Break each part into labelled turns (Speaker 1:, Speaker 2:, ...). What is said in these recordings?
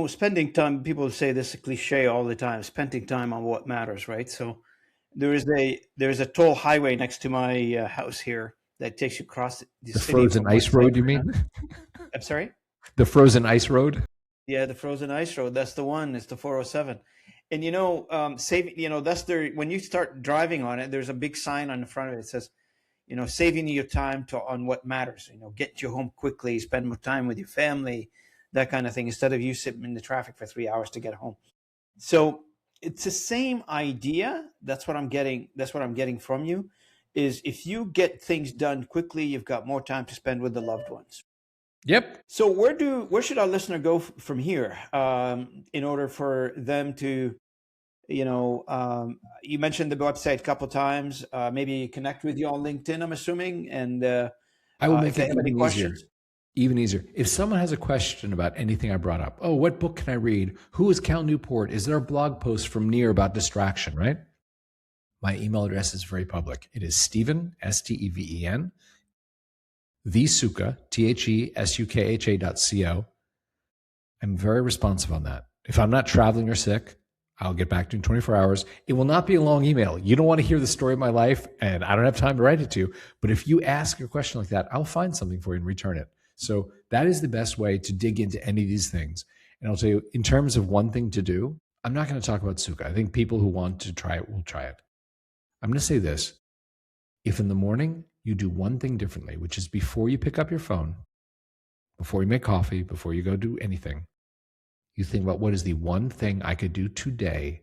Speaker 1: Spending time, people say this is a cliche all the time, spending time on what matters, right? So there is a toll highway next to my house here that takes you across the
Speaker 2: The
Speaker 1: city
Speaker 2: frozen
Speaker 1: from one
Speaker 2: ice
Speaker 1: side
Speaker 2: road,
Speaker 1: to
Speaker 2: you mean?
Speaker 1: another. I'm sorry?
Speaker 2: The frozen ice road?
Speaker 1: Yeah, the frozen ice road. That's the one. It's the 407. And saving. That's the when you start driving on it. There's a big sign on the front of it that says, saving you time to on what matters. Get you home quickly, spend more time with your family, that kind of thing, instead of you sitting in the traffic for 3 hours to get home. So it's the same idea. That's what I'm getting. That's what I'm getting from you. Is if you get things done quickly, you've got more time to spend with the loved ones.
Speaker 2: Yep.
Speaker 1: So where should our listener go from here in order for them to you mentioned the website a couple times, maybe connect with you on LinkedIn, I'm assuming, and
Speaker 2: I will
Speaker 1: if
Speaker 2: make
Speaker 1: they
Speaker 2: it
Speaker 1: have any
Speaker 2: even easier.
Speaker 1: questions.
Speaker 2: Even easier. If someone has a question about anything I brought up, oh, what book can I read? Who is Cal Newport? Is there a blog post from Near about distraction, right? My email address is very public. It is Steven, Steven, thesuka, thesukha.co. I'm very responsive on that. If I'm not traveling or sick, I'll get back to you in 24 hours. It will not be a long email. You don't want to hear the story of my life, and I don't have time to write it to you. But if you ask a question like that, I'll find something for you and return it. So that is the best way to dig into any of these things. And I'll tell you, in terms of one thing to do, I'm not going to talk about Suka. I think people who want to try it will try it. I'm going to say this. If in the morning you do one thing differently, which is before you pick up your phone, before you make coffee, before you go do anything, you think about what is the one thing I could do today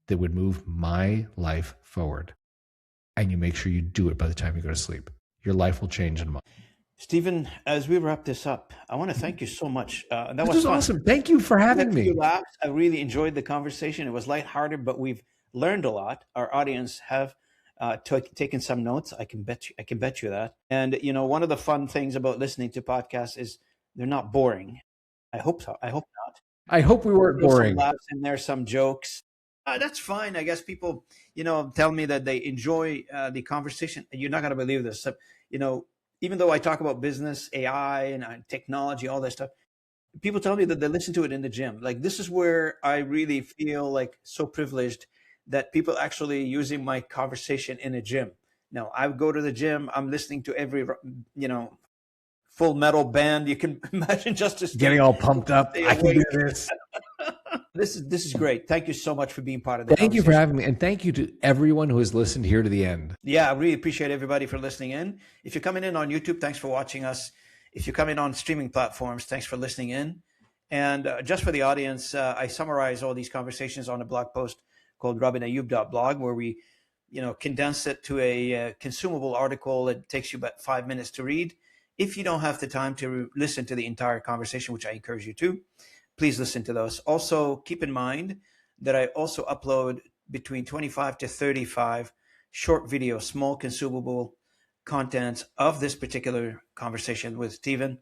Speaker 2: that would move my life forward. And you make sure you do it by the time you go to sleep. Your life will change in a month.
Speaker 1: Stephen, as we wrap this up, I want to thank you so much. That
Speaker 2: This
Speaker 1: was
Speaker 2: was
Speaker 1: fun.
Speaker 2: awesome. Thank you for
Speaker 1: We had
Speaker 2: having
Speaker 1: a few
Speaker 2: me.
Speaker 1: laughs. I really enjoyed the conversation. It was lighthearted, but we've learned a lot. Our audience have taken some notes. I can bet you. I can bet you that. And one of the fun things about listening to podcasts is they're not boring. I hope so. I hope not.
Speaker 2: I hope we weren't
Speaker 1: Throw some
Speaker 2: boring.
Speaker 1: laughs in there, some jokes. That's fine. I guess people, tell me that they enjoy the conversation. You're not going to believe this. So, even though I talk about business, AI, and technology, all that stuff, people tell me that they listen to it in the gym. Like this is where I really feel like so privileged that people actually using my conversation in a gym. Now I go to the gym. I'm listening to every, full metal band you can imagine just to
Speaker 2: Getting all pumped up.
Speaker 1: stay
Speaker 2: I can do
Speaker 1: awake.
Speaker 2: this.
Speaker 1: This is great. Thank you so much for being part of the
Speaker 2: Thank you for
Speaker 1: conversation.
Speaker 2: having me. And thank you to everyone who has listened here to the end.
Speaker 1: Yeah, I really appreciate everybody for listening in. If you're coming in on YouTube, thanks for watching us. If you're coming on streaming platforms, thanks for listening in. And just for the audience, I summarize all these conversations on a blog post called robinayub.blog, where we, condense it to a consumable article. It takes you about 5 minutes to read. If you don't have the time to listen to the entire conversation, which I encourage you to, please listen to those. Also, keep in mind that I also upload between 25 to 35 short videos, small consumable contents of this particular conversation with Stephen.